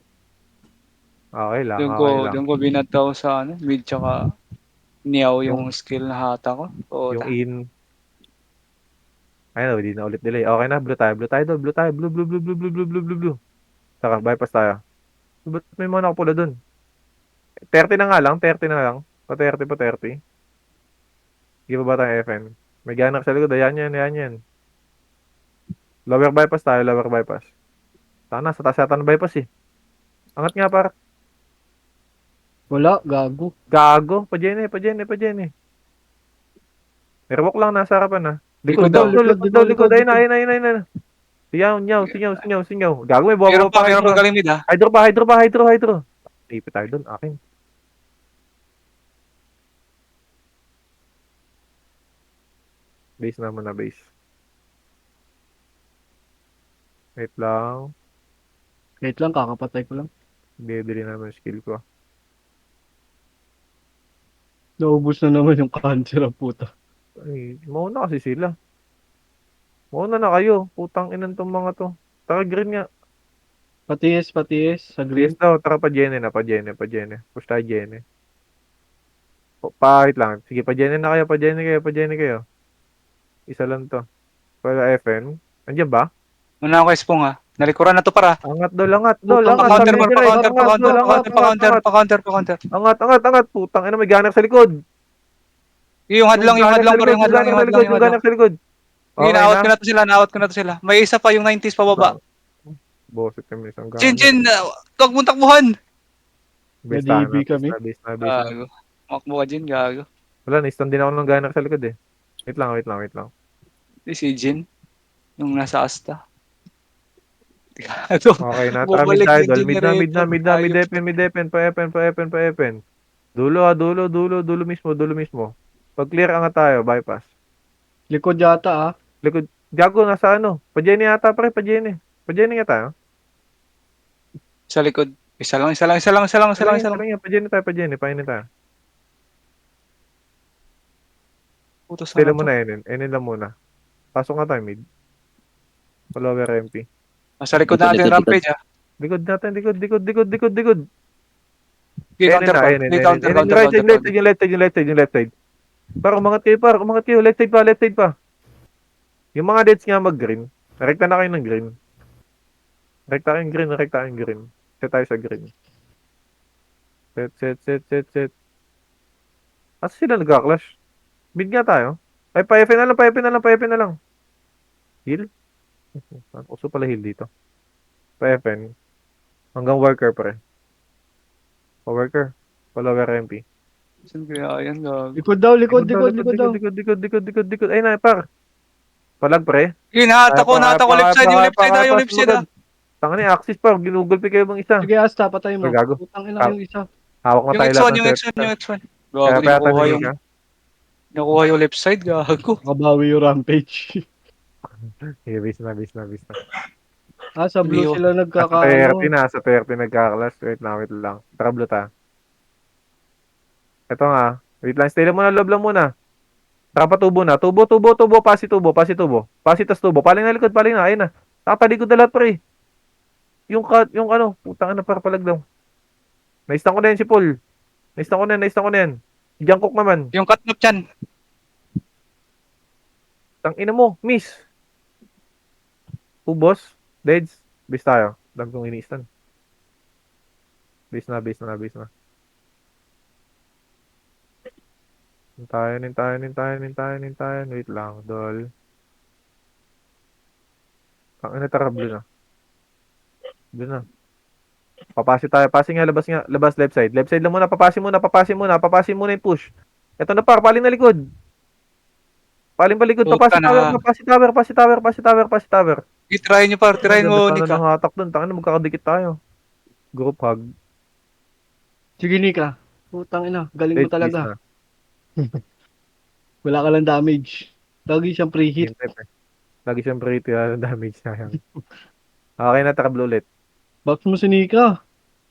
Okay lang. Doon ko binataw sa ano, mid tsaka niyaw yung skill na hata ko. Yung Puta. in. Ayun, hindi na ulit delay. Okay na, blue tayo. Blue. Saka, bypass tayo. Ba't may mga nakapula dun? 30 na nga lang. Pa 30. Di ba tayo FN? May ganak sa likod. Ayan yan. Lower bypass. Sana, sa taas yata ng bypass eh. Angat nga para. Wala, gago. Gago. Pa-Gene. Airwalk lang, nasa harapan na. Likod Likod. likod. Ayun na. Sinyaw. Gago, may Meron buwaba pa, pa meron hydro. pa galing mid ah. Hydro. Ipit tayo dun, akin. Base naman na base. Wait lang. Wait lang, kakapatay ko lang. Bibili naman yung skill ko. Naubos na naman yung cancer ang puta. Ay, mauna kasi sila. Mauna na kayo. Putang inan tong mga to. Taka green nga. Patis, sa green. Yes daw, taka pa Gene. Push tayo Gene. Pahit lang. Sige, pa Gene na kayo. Pa Gene kayo. Isa lang to. Pwede FN. Andiyan ba? Muna ako espong ah. Nalikuran na to para. Angat dol, angat dol, Putang angat. ina, Sabi Pa-counter ni mo, Direk, pa-counter, angat pa-counter, dol, angat, pa-counter, angat, pa-counter, angat. pa-counter, pa-counter. Angat, angat, angat. Putang ina, may gunner sa likod. Yung hadlang, yung Gunner hadlang sa pre, likod, yung yung hadlang, gunner yung sa hadlang, likod, yung yung hadlang. gunner sa likod. Sige, Okay naawat na? ko na to sila, naawat ko na to sila. May isa pa yung 90s pababa. Bosit kami isang Chin, gunner. Chin, huwag mong takbuhan. Base tayo Na-DB na, base kami. na, base na, base na. Gago. Makbo ka Jin, gago. Wala, na-stun din ako ng gunner sa likod eh. Wait lang, wait lang, wait lang. Si Jin, yung nasa Asta. Ito, Okay na, tara mid bumalik tayo, yung dol. Mid na, mid na, generator. mid na, mid Ayop. epen, mid epen, pa-epen, pa-epen, pa-epen. Dulo dulo, dulo, dulo mismo, dulo mismo. Pag clear angat tayo, bypass. Likod yata ah. Likod, gago, nasa ano? Pa-Jenny yata pre, pa-Jenny. Pa-Jenny nga tayo. Sa likod. Isa lang, isa lang, isa lang, isa lang, isa lang, isa lang. Salang yan, pa-Jenny tayo, pa-Jenny, painin tayo. Puto Stay sana lang to. muna, enin lang muna. Pasok nga tayo mid. Follower MP. Nasa likod Likod, natin, likod, likod. rampage ah. Likod natin, likod, likod, likod, likod, likod. Okay, Enin counter na, pa. enin, Okay, enin. counter, Enin, counter, right counter, side, left counter. side, yung left side, yung left side, yung left side. Par, umangat kayo, left side pa, left side pa. Yung mga deads nga mag-green. Rekta na kayo ng green. Rekta kayong green, rekta kayong green. Set tayo sa green. Set, set, set, set, set. Asa sila nagka-clash? Mid nga tayo. Ay, pa-FN na lang, pa-FN na lang, pa-FN na lang. Heal? Uso pala heal dito. Pa-FN. Hanggang worker pre. Pa-worker. Follower MP. Saan kaya yan, gago? Likod daw, likod, Likod daw, likod, likod, likod daw. likod, likod, likod, likod, likod, likod. Ay na, par. Palag pre. Yun, Kaya pa, kaya nahata pa, ko left kaya side, pa, yung kaya left pa, side kaya ah, pa, yung left side sumagad. ah. Tangan ni Axis par, ginugol pa kayo bang isa. Sige Asta, patay Ay, mo. gago. Putang ina yung isa. Hawak na Yung tayo lahat X1, ng yung set. X1, yung X1. Kaya Gago, pa yata ni Nika. nakuha yung left side, gago. Nakabawi yung rampage. Sige, base na, base na, base na. Ah, sa blue Iniwan. sila Nasa 30 nagkakaano. na, sa 30 nagkakalas. Wait lang. Tara, blue ta. Ito nga. Wait lang, stay lang muna, loob lang muna. Tara pa tubo na. Tubo, tubo, tubo, pasi tubo, pasi tubo. Pasi tas tubo. Paling na likod, paling na. Ayun na. Nakatalikod na lahat, pre. Yung ano, putang na para palag daw. Naistan ko na yan si Paul. Naistan ko na yan, naistan ko na yan. Si Jungkook naman. Yung katnap dyan. Tang ina mo, miss. Ubos. Deads. Base tayo. Dami kong iniistan. Base na, base na, base na. Hintayin, hintayin, hintayin, hintayin, hintayin. Wait lang, dol. Ang ina, tara, blue na. Blue na. Papasi tayo. Passing nga, labas nga. Labas left side. Left side lang muna. Papasin muna, papasin muna. Papasin muna yung push. Ito na par, paling na likod. Paling palikod. Puta Papasi tower, na. papasi tower, pasi tower, pasi tower, pasi tower. I-try nyo par, try Ganda mo, sana Nika. ng hatak dun. Taka na magkakadikit tayo. Group hug. Sige Nika. Putang ina, galing mo Dead please talaga. na. Wala ka lang damage. Lagi siyang pre-hit. Game type eh. Lagi siyempre ito yung damage na yan. Okay na, taka blue ulit. Box mo si Nika.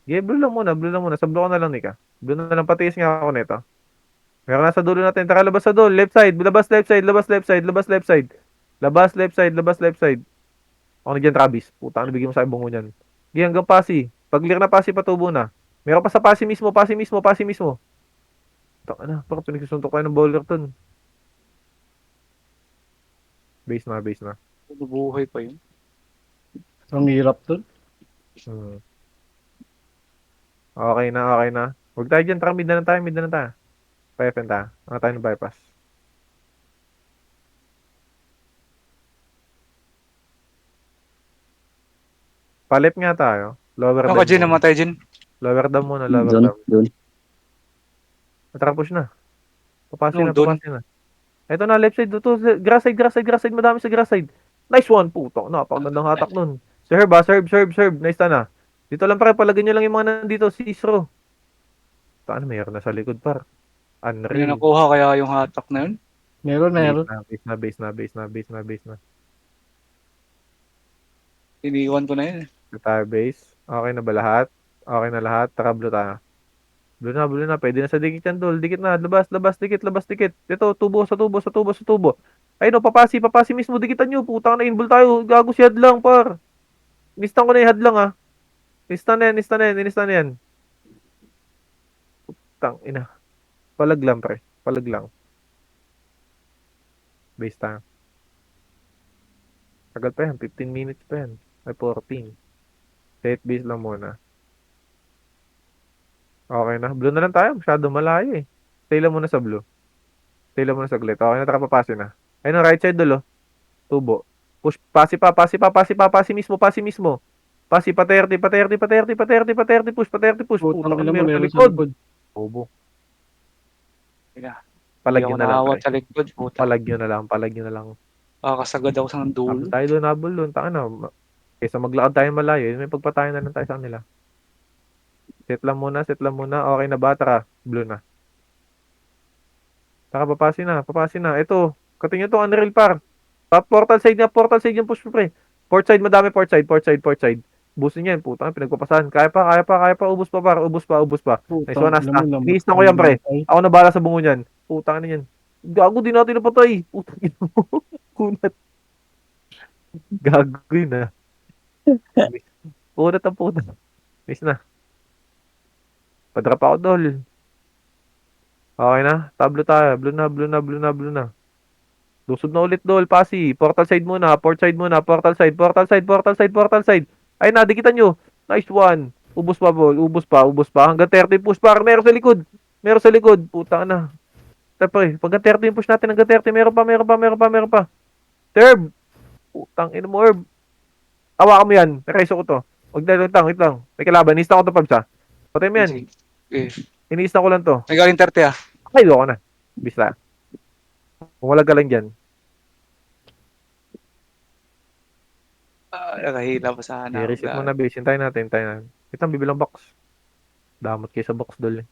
Yeah, blue lang muna, blue lang muna. Sablo ko na lang, Nika. Blue na lang, patiis nga ako nito. Meron nasa dulo natin. Taka, labas sa dulo. Left side. Labas left side. Labas left side. Labas left side. Labas left side. Labas left side. Ako na dyan, Travis. Puta, ano bigyan mo sa bungo niyan. Sige, hanggang pasi. Pag clear na pasi, patubo na. Meron pa sa pasi mismo, pasi mismo, pasi mismo. Taka na, baka pinagsusuntok tayo ng bowler ton. Base na, base na. Buhay pa yun. Ang hirap dun. Hmm. Okay na, okay na. Huwag tayo dyan, tara, mid na lang tayo, mid na lang tayo. Pa-FN tayo. Ano tayo ng bypass. Palip nga tayo. Lower Ano down ka, Jin? muna. Namatay, Jin. Lower down muna, lower Doon, down. doon. Tara, push na. Papasi No, na, doon. papasi na. Ito na, left side. Ito, grass side, grass side, grass side. Madami sa grass side. Nice one, puto. Napakagandang hatak nun. Serve ba? Serve, serve, serve. Nice na. Dito lang pare, palagyan nyo lang yung mga nandito. Cisro. Saan mayroon na sa likod par? Hindi na Unreal. nakuha kaya yung hatak na yun. Meron, meron. Base na, base na, base na, base na, base na. Iniwan ko na yun. Ito tayo base. Okay na ba lahat? Okay na lahat. Tara, blue tayo. Blue na, blue na. Pwede na sa dikit yan, dol. Dikit na. Labas, labas, dikit, labas, dikit. Ito, tubo, sa tubo, sa tubo, sa tubo. Ay no, papasi, papasi mismo. Dikitan nyo. Putang na, invul tayo. Gago si hadlang, par. Nistan ko na yung hadlang, ah. Nistan na yan, nistan na yan, nistan na yan. Putang, ina. Palag lang, pre. Palag lang. Base tayo. Tagal pa yan. 15 minutes pa yan. Ay, 14. Set base lang muna. Okay na. Blue na lang tayo. Masyado malayo eh. Stay lang muna sa blue. Stay lang muna saglit. Okay na, tara papasin na. Ayun, right side dulo. Tubo. Push, pasi pa, pasi pa, pasi pa, pasi mismo, pasi mismo. Pasi pa 30, pa 30, pa 30, pa 30, pa 30, push, pa 30, push. Putang Putang ina, ina mo, meron sa meron sa likod. likod. Tubo. Hindi Palagyo ako na lang, nakawat pre. sa likod. Puta. Palagyo na lang, palagyo na lang. Kakasagad ako sa dulo. Habol tayo doon, habol doon. Taka na. Kaysa maglakad tayo malayo, may pagpatayo na lang tayo sa kanila. Set lang muna, set lang muna. Okay na ba? Tara, blue na. Taka, papasin na, papasin na. Ito, katingin to, Unreal par. Top portal side yung push mo, pre. Port side, madami port side, port side, port side. Busin yan, putang, pinagpapasahan. Kaya pa, kaya pa, kaya pa. Ubus pa, par. Ubus pa, ubus pa. Nice Putang one, ina Asta. mo, Iniis na ko yan, pre. namatay. Ako na bahala sa bungo niyan. Putang na yan. Gago, di natin napatay. Putang ina mo. Kunat. Gago yun, ah. Kunat ang puta. Miss na. Padrap ako, dol. Okay na. Tablo tayo. Blue na, blue na, blue na, blue na. Lusod na ulit, dol. Pasi. Portal side muna. Port side muna. Portal side. Portal side. Portal side. Portal side. Ay, nadikitan nyo. Nice one. Ubus pa, bol. Ubus pa. Ubus pa. Hanggang 30 push par. Meron sa likod. Meron sa likod. Puta na. Tapos, pagka 30 push natin. Hanggang 30. Meron pa, meron pa, meron pa, meron pa. Terb. Putang ina mo, Herb. Hawakan mo yan. Reso ko to. Wag na, wait lang, wait lang. May kalaban. Iniista ko to, Pabs, ha. Patay mo yan. Eh, Iniista ko lang to. may galing 30 ah. Ay, ko na. Bisa. Kung wala ka lang dyan. Nakahila pa sana. Okay, reset mo na, base. Hintayin natin, hintayin natin. Wait lang, bibilang box. Damot kayo sa box, dol.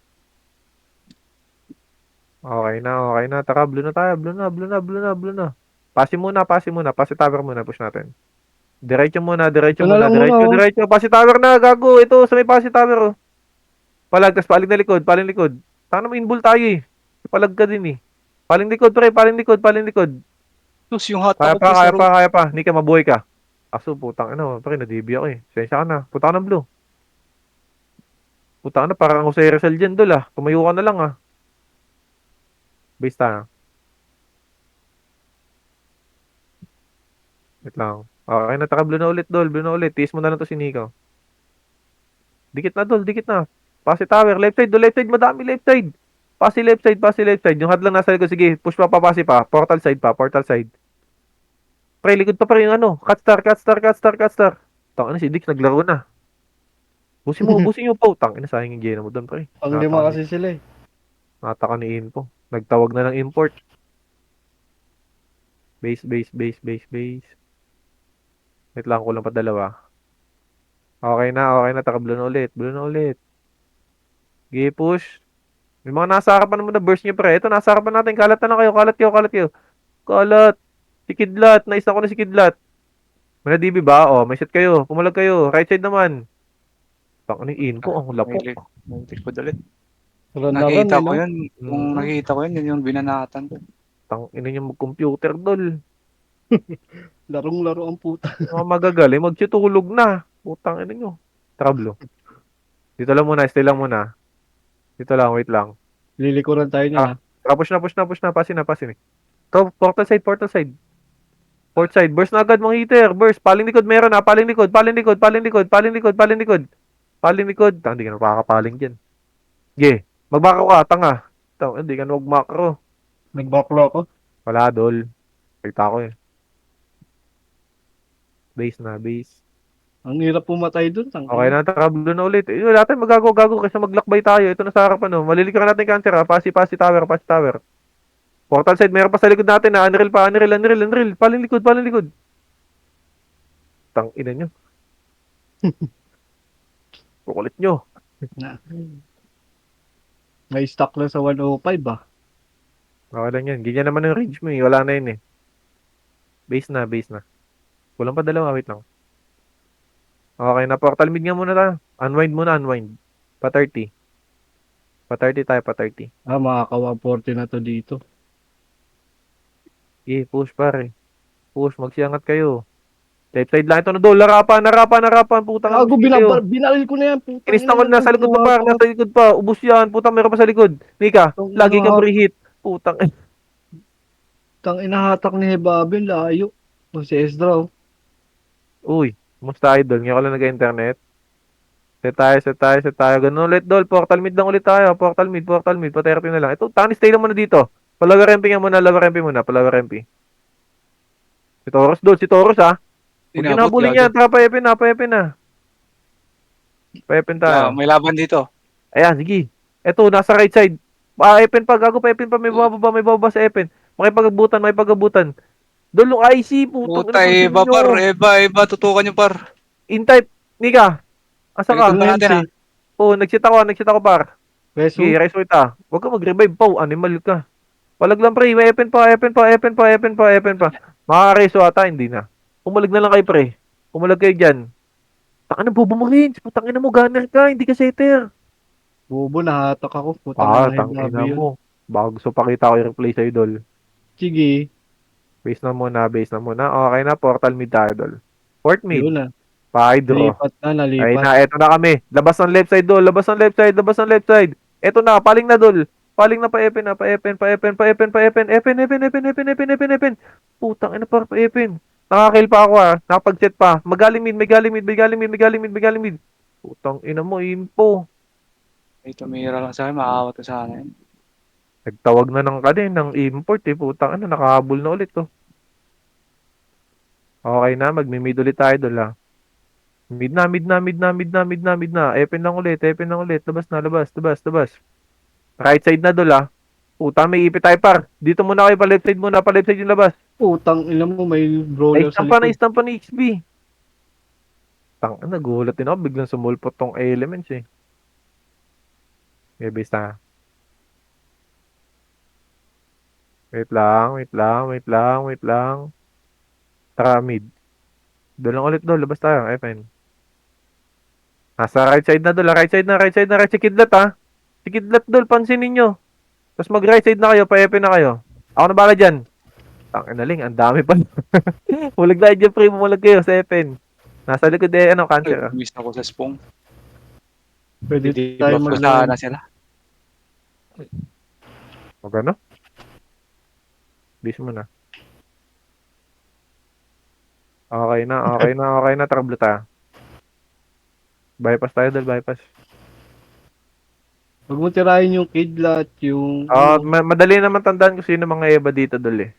Okay na, okay na. Taka, blue na tayo. Blue na, blue na, blue na, blue na. Pasi muna, pasi muna. Pasi tower muna, push natin. Diretso muna, diretso Wala muna, lang muna, diretso, oh. diretso. Pasi tower na, gago. Ito, sa may pasi tower, oh. Palag, tas paling na likod, paling likod. Taka naman inbull tayo, eh. Palag ka din, eh. Paling likod, pre, paling likod, paling likod. Tapos yung hot Kaya ako pa, pa sa kaya room. pa, kaya pa. Hindi ka mabuhay ka. Aso, putang ano, pre, na-DB ako, eh. Sensya ka na. Punta ka ng blue. Putang na, parang ako sa Rizal dyan, dol, ah. Tumayo ka na lang, ah. Base tayo. Wait lang. Okay, nataka blue na ulit, dol. Blue na ulit. Tiis mo na lang to si Nico. Dikit na, dol. Dikit na. Pasi tower. Left side, dol. Left side. Madami left side. Pasi left side, pasi left side. Yung hadlang nasa likod. Sige, push pa, papasi pa. Portal side pa, portal side. Pre, likod pa yung ano. Cut star, cut star, cut star, cut star. Tangina si Dix, naglaro na. Busin mo po. Tangina, sayang yung gena mo doon, pre. Pang lima kasi sila eh. Nataka ni Info. Nagtawag na ng import. Base, base, base, base, base. Wait lang, kulang pa dalawa. Okay na, okay na. Taka blue na ulit. Blue na ulit. Sige, push. May mga nasa harapan mo na burst nyo, pre. Ito, nasa harapan natin. Kalat na lang kayo, kalat kayo, kalat kayo. Kalat. Si Kidlat. Nais ako na si Kidlat. May na-DB ba? Oh, may set kayo. Pumalag kayo. Right side naman. Tang ano yung info? Ang lapok. May likod ulit. Run na run Nakita eh, ko no? yun. Kung Mm. nakita ko yun, yun yung binanatan ko. Tang ina niya mag-computer, dol. Larong-laro ang puta. Mga magagaling, magsitulog na. Putang ina nyo. Trablo. Dito lang muna, stay lang muna. Dito lang, wait lang. Lilikuran tayo niya. Push na, push na, push na. Pasin na, pasin eh. To, portal side, portal side. Port side. Burst na agad mga hitter. Burst. Paling likod meron ha. Paling likod, paling likod, paling likod, paling likod, paling likod. Paling likod. Tang, hindi ka na makakapaling dyan. Ge. Magbako ka, tanga. Tang, hindi ka na magmakro. Nagbaklo ako. Wala, dol. Kita ko eh. Base na, base. Ang hirap pumatay dun. Okay na, takablo na ulit. Eh, wala tayong magago-gago kasi maglakbay tayo. Ito na sa harapan, no. Malilikan natin cancer, ha. Pasi, pasi tower, pasi tower. Portal side, meron pa sa likod natin, ha. Unreal pa, unreal, unreal, unreal. Paling likod, paling likod. Tang ina nyo. Kukulit nyo. Na. May stock lang sa 105 ah. Okay lang yan. Ganyan naman yung range mo, eh. Wala na yun, eh. Base na, base na. Kulang pa dalawa, wait lang. Okay na, portal mid nga muna ta. Unwind muna, unwind. Pa 30. Pa 30 tayo, pa 30. Ah, makaka 140 na to dito. Push pare. Push, magsiangat kayo. Left side lang ito na doon. Larapan. Putang Gago, ubus kayo. binaril ko na yan. Putang Kinista ina, ko nasa likod pa nagawa par. ko. Nasa likod pa. Ubus yan. Putang meron pa sa likod. Mika, Tong lagi ka ina- pre-hit. Putang. Tang inahatak ni Hebabin, layo. O si Ezra oh. Uy. Kumusta idol? Ngayon ko lang nag-internet. Set tayo. Ganun ulit, dol. Portal mid lang ulit tayo. Portal mid. Pa-30 na lang. Ito, tani stay lang muna dito. Palaga ramping muna, laga ramping muna. Palaga ramping. Si Taurus ha. Huwag Inabot kinabulin gago. yan. Tara, pa-epin na. Pa-epin tayo. May laban dito. Ayan, sige. Ito, nasa right side. Epin pa, gago pa, epin pa. May bababa sa epin. Makipag-abutan. Dol, yung IC, putong ina Puta, pansin iba par. nyo. Iba. Tutukan nyo par. In-type, Nika. Asa Likod ka? na natin ha. Oo, nagsit ako par. Beso. Sige, rise kita. Huwag ka mag-revive, Pau. Animal ka. Palag lang, pre. May epin pa. Makaka-reso ata, hindi na. Pumalag na lang kayo, pre. Pumalag kayo dyan. Taka na, bobo mo rin. Putang ina mo, gunner ka. Hindi ka setter. Bobo, nahatak ako. Putang ina Tangina Heavy yun. mo. Baka gusto pakita ko yung replay sa idol. Sige. Base na muna. Okay na, portal mid tayo, idol. Port mid. Yun na. Pa-hydro. Ay Nalipat. na, eto na kami. Labas ng left side, dol. Labas ng left side. Eto na, paling na, dol. Paling na, pa-epin. Epin. Putang ina, pa-epin. Nakakill pa ako, ah. Nakapag-set pa. Magaling mid. Putang ina mo, info. May tumira lang sa akin. Makakawat ko sa akin. Nagtawag na ng import, eh. Putang ina, nakahabol na ulit, oh. Okay na, magmi-mid ulit tayo, dol, ah. Mid na. Epin lang ulit. Labas. Right side na, dol, ah. Puta, may ipit tayo, par. Dito muna kayo, pa left side yung labas. Putang ina mo, may brawler sa likod. Naistampa ni XB. Nagulat din ako. Biglang sumulpot tong elements, eh. Okay, base na. Wait lang. Tara, mid. Doon lang ulit, dol. Labas tayo, FN. Nasa right side na, dol. Right side na. Si Kidlat, ah. Si Kidlat, dol. Pansinin nyo. Tapos mag-right side na kayo. Pa-FN na kayo. Ako na bala dyan. Tanginaling, ang dami pa. Mulag tayo dyan, pre. Mulag kayo sa FN. Nasa likod, cancer, ah. Miss ako sa spong. Pwede Hindi tayo buff ko mag sana sila. Huwag ano? Bis mo na. Okay na. Trouble tayo. Bypass tayo, dal. Bypass. Huwag mo tirahin yung kidlat, yung Madali naman tandaan kung sino mga Eva dito, dal, eh.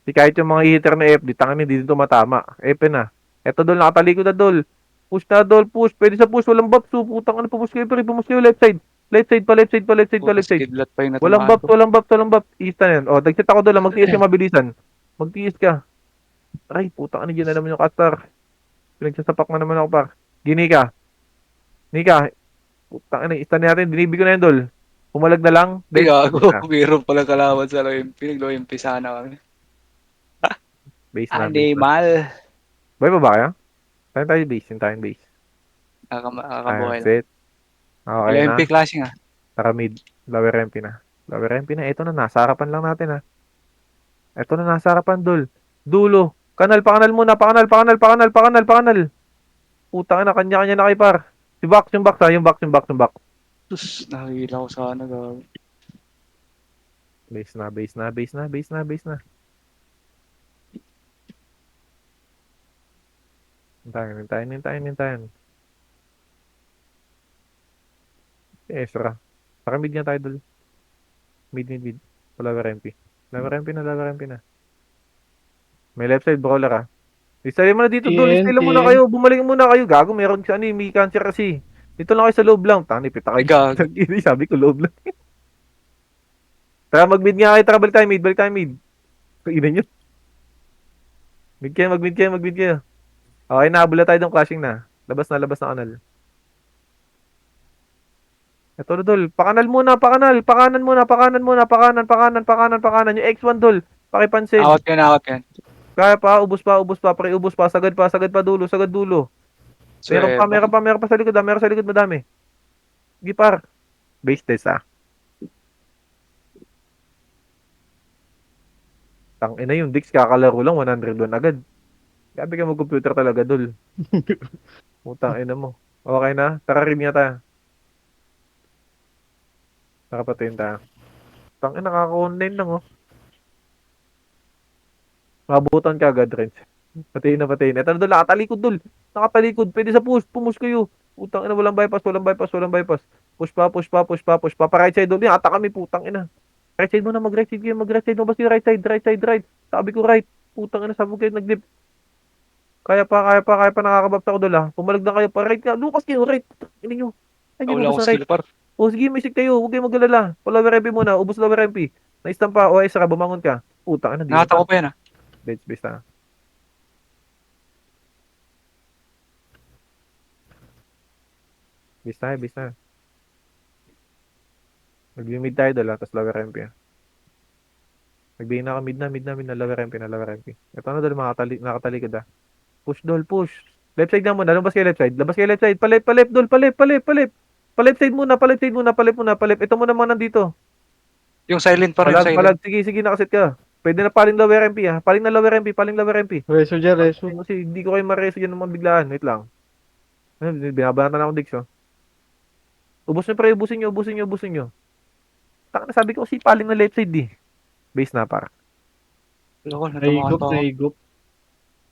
Di kahit yung mga hitter na FD, tangin hindi dito matama. Epe na. Eto, dol, nakatalikod na, dol. Push na, dol, push. Pwede sa push, walang buff. So, putang ano, push kayo, pre. Push kayo, left side. Left side. Kidlat pa yung Walang natamaan buff, ko. walang buff. Iista na yan. O, nagsit ako, dol. Magtiis ka mabilisan. Magtiis ka. Ay, putang ano, dyan na naman yung caster. Pinagsasapak na naman ako, par. Nika. Putang ano, ista natin. Dinibig ko na yan, dol. Pumalag na lang. Ay, gago. Na. Meron pala kalaban sa Loyimpi. Nag-Loyimpi sana kami. Base na. Animal. Buhay pa ba kaya? Tayo base. Kakabuhay lang. Set. Okay na. Loyimpi clashing ah. Tara mid. Lower MP na. Ito na, nasa harapan lang natin, ha. Ito na, nasa harapan, dol. Dulo. Pakanal muna. Pakanal. Putang na, kanya-kanya na kay par. Yung box, ha. Yung box. Sus, nakakila ko sana gago. Base na. Hintayin. Ezra. Saka mid nga tayo, dol. Mid. Lower MP. Lower MP na. May left side brawler, ha. Istay mo na dito, dol. Istay lang muna TN. kayo. Bumalik muna kayo. Gago, meron sa may cancer kasi. Dito lang kayo sa loob lang. Tani, pita kayo. Gago. Sabi ko, loob lang. Tara, mag-mid nga kayo. Tara, balik tayo mid. Ina nyo. Mid kayo. Okay, nahabula tayo ng clashing na. Labas na kanal. Ito na, dol. Pakanal muna. Pakanan. Yung X1, dol. Pakipansin. Awat yan. Kaya pa, ubos pa. Sagad pa, dulo. Meron pa sa likod, ah. Meron sa likod madami. Sige, par. Base test, ah. Tangina yung Dix, kakalaro lang, 101 agad. Sabi ka mag-computer talaga, dol. Putang ina mo. Okay na? Tara, rim yata. Nakapatayin tayo. Tangina, nakaka-online lang, oh. Mabutan ka agad, Renz. Patayin na, patayin. Eto na dol, nakatalikod dol. Nakatalikod. Pwede sa push. Pumush kayo. Putang ina, walang bypass, walang bypass, walang bypass. Push pa, push pa, push pa, push pa. Pa right side dol. Yan, ata kami, putang ina. Right side mo na, mag-right side kayo, mag-right side mo. Basta yung right side, right side, right. Sabi ko right. Putang ina, sabi ko kayo nag-dip. Kaya pa, nakakababs ako dol ah. Pumalag na kayo pa right nga. Lukas kayo, right. Putang ina nyo. Ay, hindi mo Wala basta akong right. skill par. O sige, may sick kayo. Huwag kayong mag-alala. Pa-lower MP muna. Ubus lower MP. Na-stun pa. O, Ezra, bumangon ka. Putang ina, di na Nakata pa. ko pa yan ah. Dead space na. Bis na, bis na. Mag-mid tayo dala, tapos lower MP. Nagbigay na ka mid na, lower MP na, lower MP. Ito na dala, nakatalikod ah. Push dol, push. Left side na muna, labas kayo left side. Labas kayo left side. Palip dol, palip. Palip side muna, palip. Ito muna mga nandito. Yung silent par, yung silent. Palag. Sige, nakasit ka. Pwede na paling lower MP ah. Paling lower MP. Reso dyan, reso. Kasi hindi ko kayo mareso dyan ng mga biglaan. Wait lang. Binabanatan ako Dix oh. Ubus nyo pre, ubusin nyo. Taka na sabi ko si paling na left side eh. Base na par. Wala ko, natamaan Naigop, pa ako. naigop.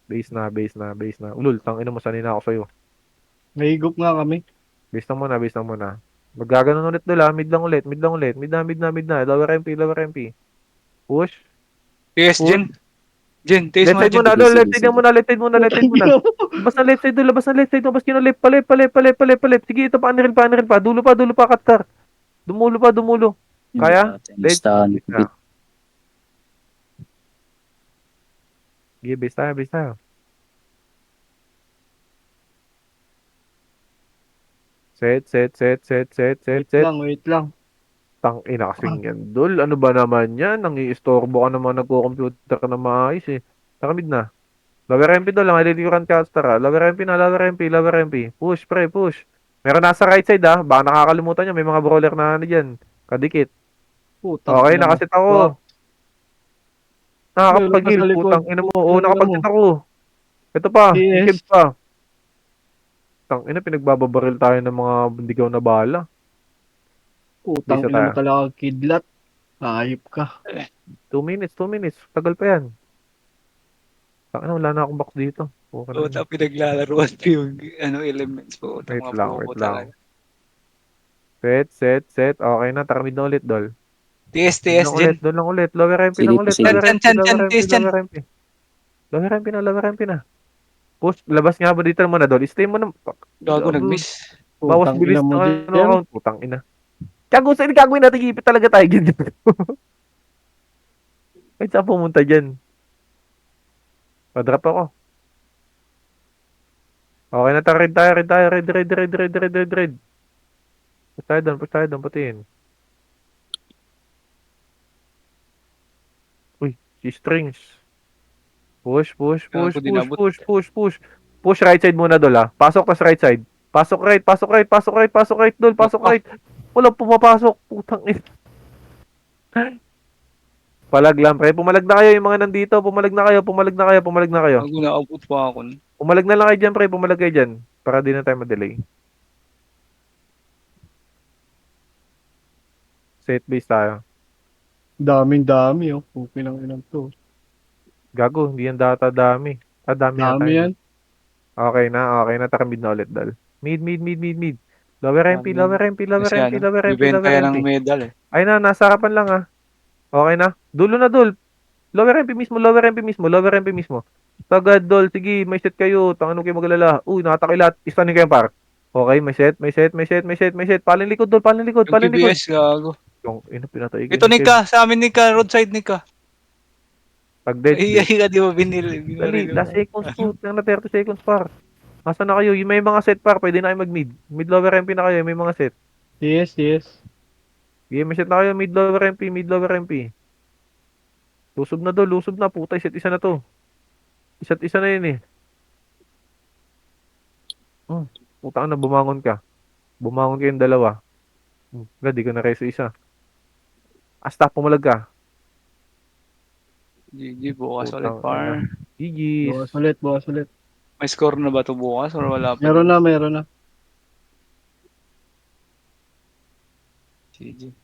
Base na. Ulul, tangina mo sanina ako sa'yo. Naigop nga kami. Base na muna. Magaganon ulit doon ah. Mid lang ulit. Mid na. Lower MP. Push. TS, Push. Jen. Jen, TS Left mo na, side Jen. muna. Sige, Left sige, side muna. Left side muna. Labas na left side doon. Labas kino left. Sige, ito pa. Dulo pa, Katkar. Dumulo. Kaya? Dead. Stan. Base na. Sige, base tayo. Set. Wait lang. Tang ina kasing yan, dol. Ano ba naman yan? Nangiistorbo ka naman nagko-computer ka na maayos eh. Nakamid na. Lower MP dol, ang ililiuran caster ah. Lower MP. Push, pre, push. Meron nasa right side ah. Baka nakakalimutan nyo, may mga brawler na ano dyan. Kadikit. Putang Okay, ina mo. nakasit ako. Meron pa Nakakapag-heal. sa likod. Putang ina mo. Oo, Putang ina nakapag-sit mo. ako. Ito pa, TS. ikib pa. Tang ina, pinagbababaril tayo ng mga bundigaw na bala. Putang Bisa ina mo tayo. talaga, kidlat. Ayop ka. 2 minutes. Tagal pa yan. Tang ina, wala na akong box dito. Okay na O, yun. tapos pinaglalaroan ko yung elements po. Wait Mga lang, bobo wait lang. talaga. Set. Okay na, tara mid na ulit, dol. TS, Jen. Doon lang ulit. Lower MP Sige lang po, ulit. sige. Chan, TS, Chan. Lower MP na. Push, labas nga ba dito naman na, dol? Stay mo na. Gago, Gago. nag-miss. Bawas Putang bilis ina mo, ng ano, Jem. account. Putang ina. Tiago, saan gagawin natin? Ipit talaga tayo dyan. Kahit saan pumunta dyan. Pa-drop ako. Okay na, red tayo. Red. Push tayo doon, patiin. Uy, si Strings. Push. Gago, dinabot. Push right side muna, dol ah. Pasok tas right side. Pasok right, dol. Pasok right. Walang pumapasok. Putang ina. Palag lang, pre. Pumalag na kayo yung mga nandito. Pumalag na kayo. Gago, naabot pa ako. Pumalag na lang kayo dyan, pre. Pumalag kayo dyan. Para di na tayo ma-delay. Set base tayo. Daming-dami, oh. Pupin ng inang to. Gago, hindi yan data dami. Dami yata Dami yun. yan. Okay na. Taka mid na ulit, dal. Mid. Lower MP. Kasi ano, bibenta yan ng medal eh. Ay na, nasa harapan lang ah. Okay na. Dulo na, dol. Lower MP mismo. Tagad, dol. Sige, may set kayo. Tangan kayo magalala. Uy, nakatakilat. Istanin kayo, par. Okay, may set. Paling likod, dol. Yung TBS, gago. Yung, pinatay ko Ito, yung Nika. Sa amin, Nika. Roadside, Nika. Pag dead Ay, space. ka, di ba binili? Dali, last seconds po. Tingnan na 30 seconds, par. Asa na kayo? Yung may mga set, par. Pwede na kayo mag-mid. Mid lower MP na kayo. May mga set. Yes. Sige, may set na kayo. Mid lower MP. Lusob na. Putay, set isa na to. Isa't isa na yun eh. Putang na, bumangon ka. Bumangon kayong dalawa. Di ko na reso isa. Asta, pumalag ka. GG, bukas Putang ulit, par. ina. GG's. Bukas ulit. May score na ba ito bukas or wala pa? Meron na. GG.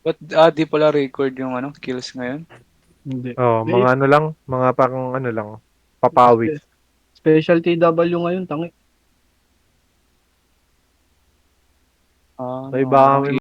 Ba't di pala record yung kills ngayon? Hindi. Oh, May mga ano lang, mga parang ano lang, papawi. special TW ngayon, tangi. Ah, May baka may